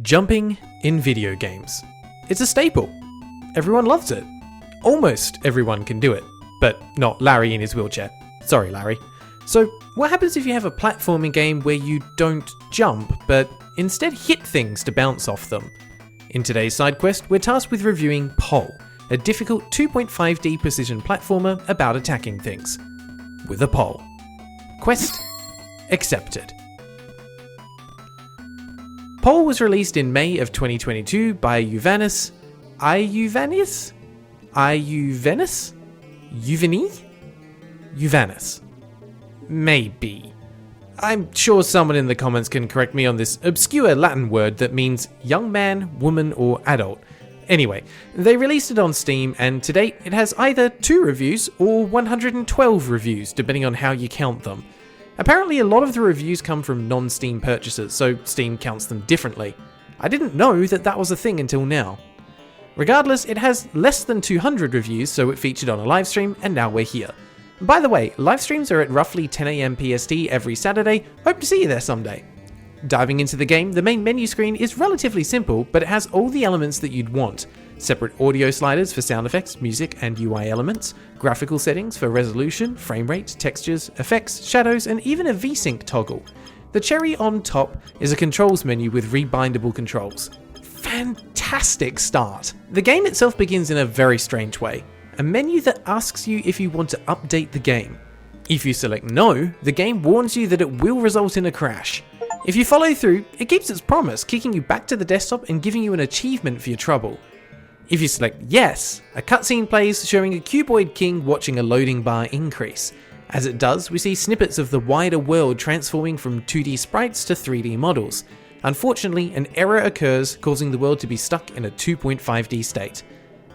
Jumping in video games. It's a staple. Everyone loves it. Almost everyone can do it, but not Larry in his wheelchair. Sorry, Larry. So, what happens if you have a platforming game where you don't jump, but instead hit things to bounce off them? In today's side quest, we're tasked with reviewing Pole, a difficult 2.5D precision platformer about attacking things. With a pole. Quest accepted. Pole was released in May of 2022 by Uvanis. Uvanis? Maybe. I'm sure someone in the comments can correct me on this obscure Latin word that means young man, woman, or adult. Anyway, they released it on Steam, and to date it has either 2 reviews or 112 reviews, depending on how you count them. Apparently a lot of the reviews come from non-Steam purchasers, so Steam counts them differently. I didn't know that that was a thing until now. Regardless, it has less than 200 reviews, so it featured on a livestream, and now we're here. By the way, livestreams are at roughly 10 AM PST every Saturday. Hope to see you there someday. Diving into the game, the main menu screen is relatively simple, but it has all the elements that you'd want. Separate audio sliders for sound effects, music, and UI elements, graphical settings for resolution, frame rate, textures, effects, shadows, and even a VSync toggle. The cherry on top is a controls menu with rebindable controls. Fantastic start! The game itself begins in a very strange way. A menu that asks you if you want to update the game. If you select no, the game warns you that it will result in a crash. If you follow through, it keeps its promise, kicking you back to the desktop and giving you an achievement for your trouble. If you select yes, a cutscene plays showing a cuboid king watching a loading bar increase. As it does, we see snippets of the wider world transforming from 2D sprites to 3D models. Unfortunately, an error occurs, causing the world to be stuck in a 2.5D state.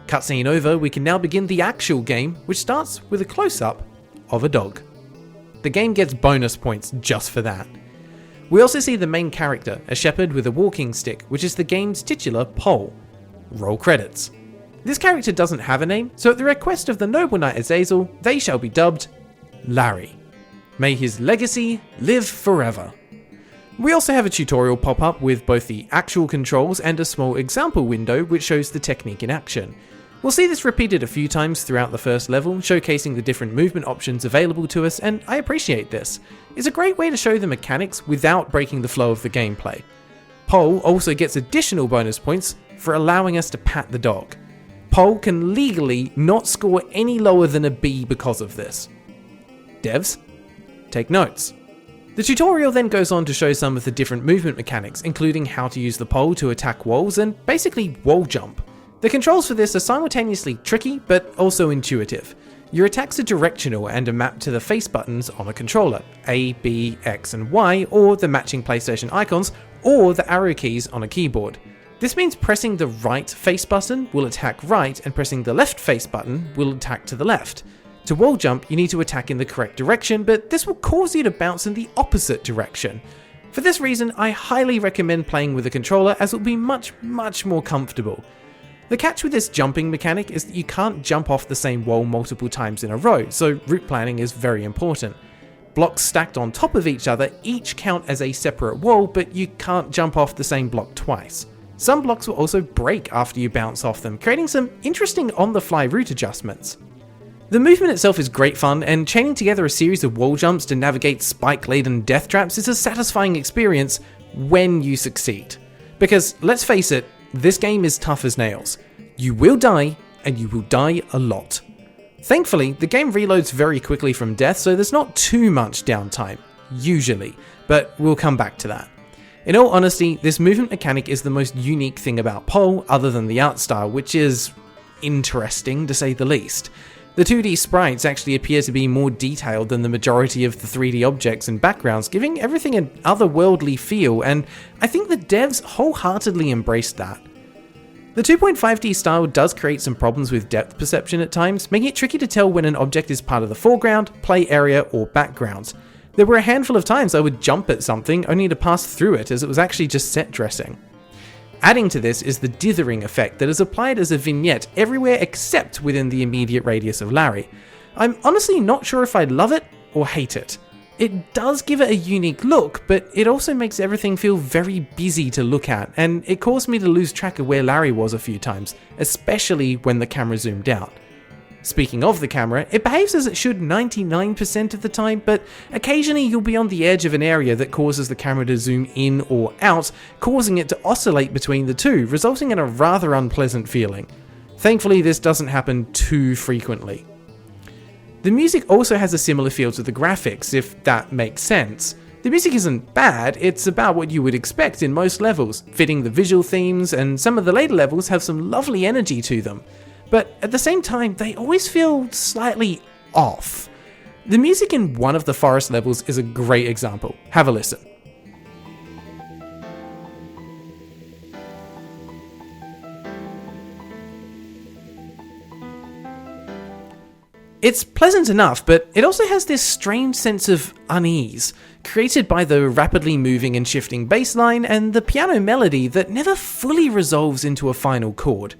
Cutscene over, we can now begin the actual game, which starts with a close-up of a dog. The game gets bonus points just for that. We also see the main character, a shepherd with a walking stick, which is the game's titular Pole. Roll credits. This character doesn't have a name, so at the request of the noble knight Azazel, they shall be dubbed Larry. May his legacy live forever. We also have a tutorial pop up with both the actual controls and a small example window which shows the technique in action. We'll see this repeated a few times throughout the first level, showcasing the different movement options available to us, and I appreciate this. It's a great way to show the mechanics without breaking the flow of the gameplay. Pole also gets additional bonus points for allowing us to pat the dog. Pole can legally not score any lower than a B because of this. Devs, take notes. The tutorial then goes on to show some of the different movement mechanics, including how to use the pole to attack walls and basically wall jump. The controls for this are simultaneously tricky, but also intuitive. Your attacks are directional and are mapped to the face buttons on a controller, A, B, X, and Y, or the matching PlayStation icons, or the arrow keys on a keyboard. This means pressing the right face button will attack right, and pressing the left face button will attack to the left. To wall jump, you need to attack in the correct direction, but this will cause you to bounce in the opposite direction. For this reason, I highly recommend playing with a controller, as it will be much more comfortable. The catch with this jumping mechanic is that you can't jump off the same wall multiple times in a row, so route planning is very important. Blocks stacked on top of each other each count as a separate wall, but you can't jump off the same block twice. Some blocks will also break after you bounce off them, creating some interesting on-the-fly route adjustments. The movement itself is great fun, and chaining together a series of wall jumps to navigate spike-laden death traps is a satisfying experience when you succeed. Because, let's face it, this game is tough as nails. You will die, and you will die a lot. Thankfully, the game reloads very quickly from death, so there's not too much downtime, usually, but we'll come back to that. In all honesty, this movement mechanic is the most unique thing about Pole, other than the art style, which is interesting to say the least. The 2D sprites actually appear to be more detailed than the majority of the 3D objects and backgrounds, giving everything an otherworldly feel, and I think the devs wholeheartedly embraced that. The 2.5D style does create some problems with depth perception at times, making it tricky to tell when an object is part of the foreground, play area, or background. There were a handful of times I would jump at something only to pass through it, as it was actually just set dressing. Adding to this is the dithering effect that is applied as a vignette everywhere except within the immediate radius of Larry. I'm honestly not sure if I love it or hate it. It does give it a unique look, but it also makes everything feel very busy to look at, and it caused me to lose track of where Larry was a few times, especially when the camera zoomed out. Speaking of the camera, it behaves as it should 99% of the time, but occasionally you'll be on the edge of an area that causes the camera to zoom in or out, causing it to oscillate between the two, resulting in a rather unpleasant feeling. Thankfully, this doesn't happen too frequently. The music also has a similar feel to the graphics, if that makes sense. The music isn't bad, it's about what you would expect in most levels, fitting the visual themes, and some of the later levels have some lovely energy to them. But at the same time, they always feel slightly off. The music in one of the forest levels is a great example. Have a listen. It's pleasant enough, but it also has this strange sense of unease, created by the rapidly moving and shifting bass line and the piano melody that never fully resolves into a final chord.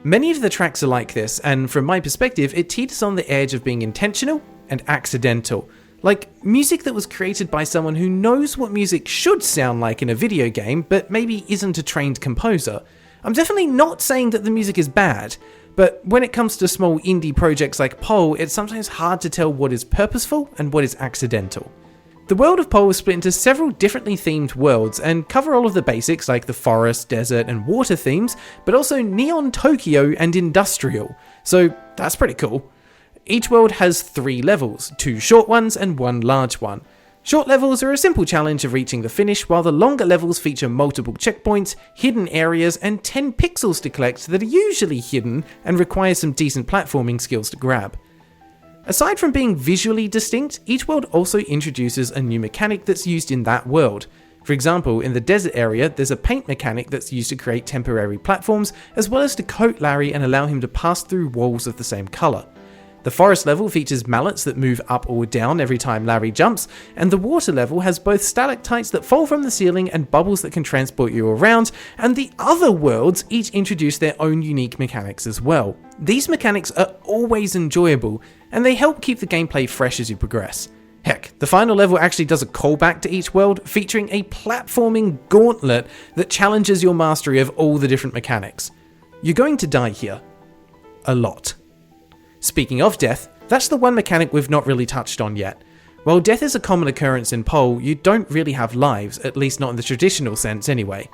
Many of the tracks are like this, and from my perspective, it teeters on the edge of being intentional and accidental, like music that was created by someone who knows what music should sound like in a video game, but maybe isn't a trained composer. I'm definitely not saying that the music is bad, but when it comes to small indie projects like Pole, it's sometimes hard to tell what is purposeful and what is accidental. The world of Pole is split into several differently themed worlds and cover all of the basics like the forest, desert and water themes, but also neon Tokyo and industrial, so that's pretty cool. Each world has 3 levels, 2 short ones and 1 large one. Short levels are a simple challenge of reaching the finish, while the longer levels feature multiple checkpoints, hidden areas, and 10 pixels to collect that are usually hidden and require some decent platforming skills to grab. Aside from being visually distinct, each world also introduces a new mechanic that's used in that world. For example, in the desert area, there's a paint mechanic that's used to create temporary platforms, as well as to coat Larry and allow him to pass through walls of the same colour. The forest level features mallets that move up or down every time Larry jumps, and the water level has both stalactites that fall from the ceiling and bubbles that can transport you around, and the other worlds each introduce their own unique mechanics as well. These mechanics are always enjoyable, and they help keep the gameplay fresh as you progress. Heck, the final level actually does a callback to each world, featuring a platforming gauntlet that challenges your mastery of all the different mechanics. You're going to die here. A lot. Speaking of death, that's the one mechanic we've not really touched on yet. While death is a common occurrence in Pole, you don't really have lives, at least not in the traditional sense anyway.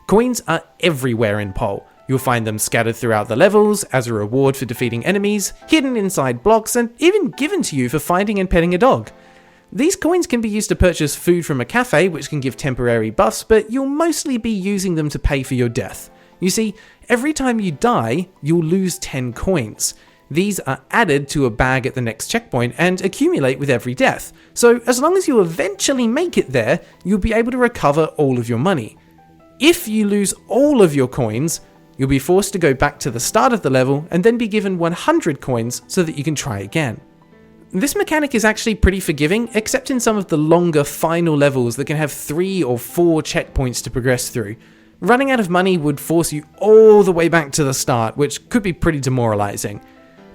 Coins are everywhere in Pole. You'll find them scattered throughout the levels, as a reward for defeating enemies, hidden inside blocks, and even given to you for finding and petting a dog. These coins can be used to purchase food from a cafe, which can give temporary buffs, but you'll mostly be using them to pay for your death. You see, every time you die, you'll lose 10 coins. These are added to a bag at the next checkpoint and accumulate with every death, so as long as you eventually make it there, you'll be able to recover all of your money. If you lose all of your coins, you'll be forced to go back to the start of the level and then be given 100 coins so that you can try again. This mechanic is actually pretty forgiving, except in some of the longer final levels that can have 3 or 4 checkpoints to progress through. Running out of money would force you all the way back to the start, which could be pretty demoralizing.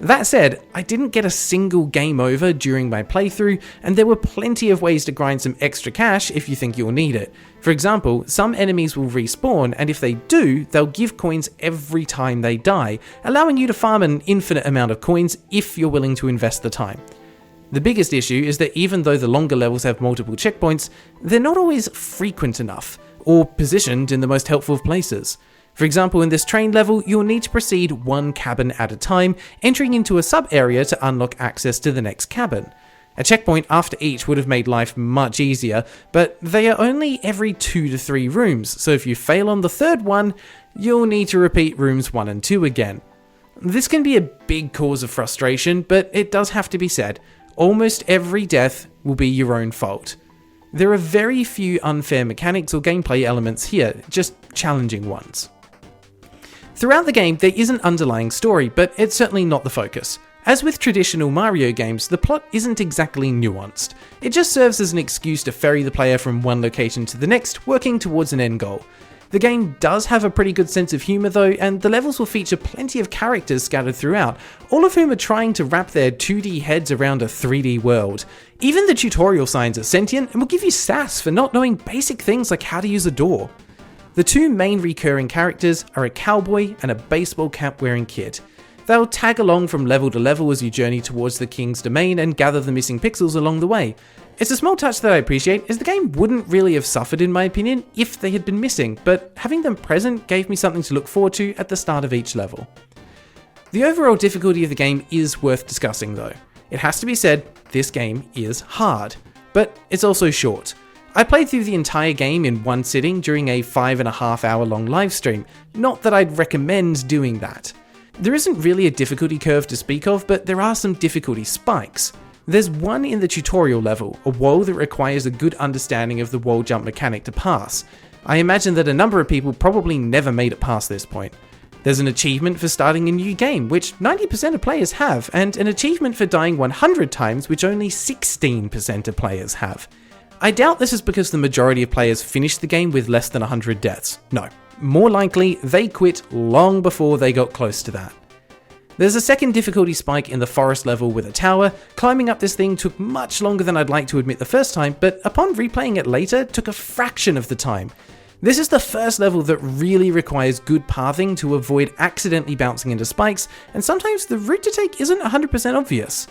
That said, I didn't get a single game over during my playthrough, and there were plenty of ways to grind some extra cash if you think you'll need it. For example, some enemies will respawn, and if they do, they'll give coins every time they die, allowing you to farm an infinite amount of coins if you're willing to invest the time. The biggest issue is that even though the longer levels have multiple checkpoints, they're not always frequent enough, or positioned in the most helpful of places. For example, in this train level, you'll need to proceed 1 cabin at a time, entering into a sub-area to unlock access to the next cabin. A checkpoint after each would have made life much easier, but they are only every 2 to 3 rooms, so if you fail on the 3rd one, you'll need to repeat rooms 1 and 2 again. This can be a big cause of frustration, but it does have to be said, almost every death will be your own fault. There are very few unfair mechanics or gameplay elements here, just challenging ones. Throughout the game, there is an underlying story, but it's certainly not the focus. As with traditional Mario games, the plot isn't exactly nuanced. It just serves as an excuse to ferry the player from one location to the next, working towards an end goal. The game does have a pretty good sense of humour though, and the levels will feature plenty of characters scattered throughout, all of whom are trying to wrap their 2D heads around a 3D world. Even the tutorial signs are sentient and will give you sass for not knowing basic things like how to use a door. The two main recurring characters are a cowboy and a baseball cap wearing kid. They'll tag along from level to level as you journey towards the king's domain and gather the missing pixels along the way. It's a small touch that I appreciate, as the game wouldn't really have suffered in my opinion if they had been missing, but having them present gave me something to look forward to at the start of each level. The overall difficulty of the game is worth discussing though. It has to be said, this game is hard, but it's also short. I played through the entire game in one sitting during a 5.5 hour long livestream, not that I'd recommend doing that. There isn't really a difficulty curve to speak of, but there are some difficulty spikes. There's one in the tutorial level, a wall that requires a good understanding of the wall jump mechanic to pass. I imagine that a number of people probably never made it past this point. There's an achievement for starting a new game, which 90% of players have, and an achievement for dying 100 times, which only 16% of players have. I doubt this is because the majority of players finish the game with less than 100 deaths. No, more likely they quit long before they got close to that. There's a second difficulty spike in the forest level with a tower. Climbing up this thing took much longer than I'd like to admit the first time, but upon replaying it later, took a fraction of the time. This is the first level that really requires good pathing to avoid accidentally bouncing into spikes, and sometimes the route to take isn't 100% obvious.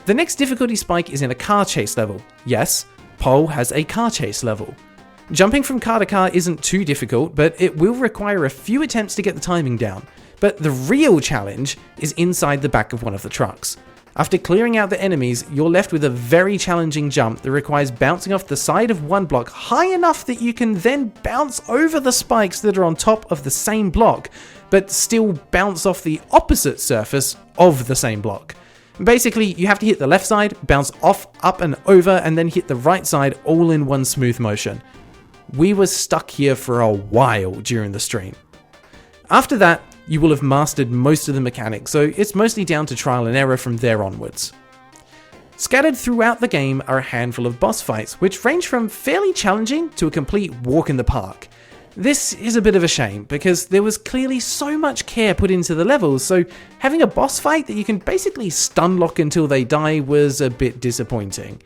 The next difficulty spike is in a car chase level. Yes, Pole has a car chase level. Jumping from car to car isn't too difficult, but it will require a few attempts to get the timing down. But the real challenge is inside the back of one of the trucks. After clearing out the enemies, you're left with a very challenging jump that requires bouncing off the side of one block high enough that you can then bounce over the spikes that are on top of the same block, but still bounce off the opposite surface of the same block. Basically, you have to hit the left side, bounce off, up and over, and then hit the right side all in one smooth motion. We were stuck here for a while during the stream. After that, you will have mastered most of the mechanics, so it's mostly down to trial and error from there onwards. Scattered throughout the game are a handful of boss fights, which range from fairly challenging to a complete walk in the park. This is a bit of a shame, because there was clearly so much care put into the levels, so having a boss fight that you can basically stun lock until they die was a bit disappointing.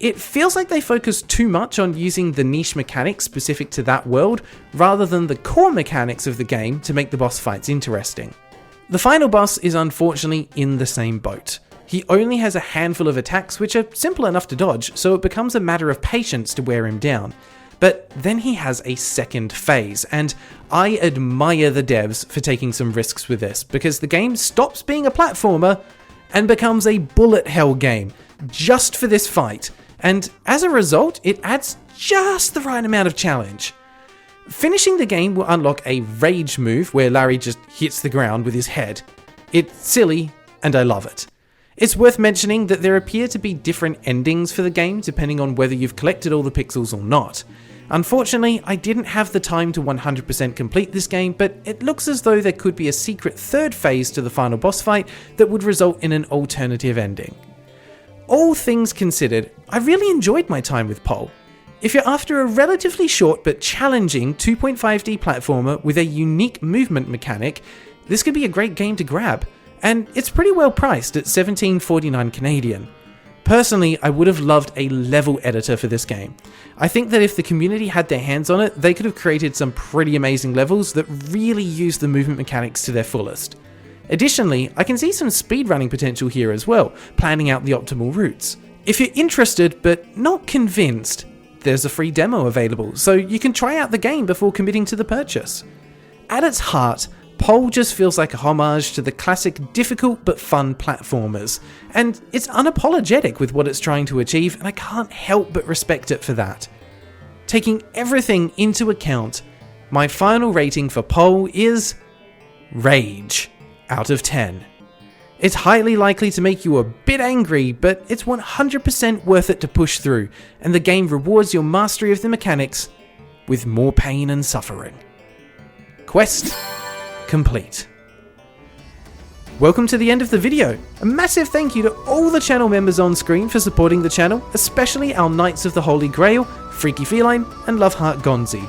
It feels like they focus too much on using the niche mechanics specific to that world, rather than the core mechanics of the game to make the boss fights interesting. The final boss is unfortunately in the same boat. He only has a handful of attacks which are simple enough to dodge, so it becomes a matter of patience to wear him down. But then he has a second phase, and I admire the devs for taking some risks with this, because the game stops being a platformer and becomes a bullet hell game just for this fight. And as a result, it adds just the right amount of challenge. Finishing the game will unlock a rage move where Larry just hits the ground with his head. It's silly, and I love it. It's worth mentioning that there appear to be different endings for the game depending on whether you've collected all the pixels or not. Unfortunately, I didn't have the time to 100% complete this game, but it looks as though there could be a secret third phase to the final boss fight that would result in an alternative ending. All things considered, I really enjoyed my time with Pole. If you're after a relatively short but challenging 2.5D platformer with a unique movement mechanic, this could be a great game to grab, and it's pretty well priced at $17.49 Canadian. Personally, I would have loved a level editor for this game. I think that if the community had their hands on it, they could have created some pretty amazing levels that really use the movement mechanics to their fullest. Additionally, I can see some speedrunning potential here as well, planning out the optimal routes. If you're interested but not convinced, there's a free demo available, so you can try out the game before committing to the purchase. At its heart, Pole just feels like a homage to the classic difficult but fun platformers, and it's unapologetic with what it's trying to achieve, and I can't help but respect it for that. Taking everything into account, my final rating for Pole is Rage out of 10. It's highly likely to make you a bit angry, but it's 100% worth it to push through, and the game rewards your mastery of the mechanics with more pain and suffering. Quest complete. Welcome to the end of the video. A massive thank you to all the channel members on screen for supporting the channel, especially our Knights of the Holy Grail, Freaky Feline, and Loveheart Gonzi.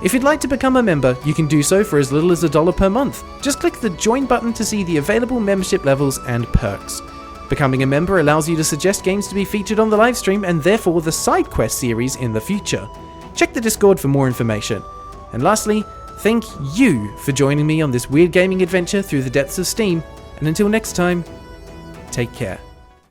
If you'd like to become a member, you can do so for as little as $1 per month. Just click the join button to see the available membership levels and perks. Becoming a member allows you to suggest games to be featured on the livestream and therefore the side quest series in the future. Check the Discord for more information. And lastly, thank you for joining me on this weird gaming adventure through the depths of Steam, and until next time, take care.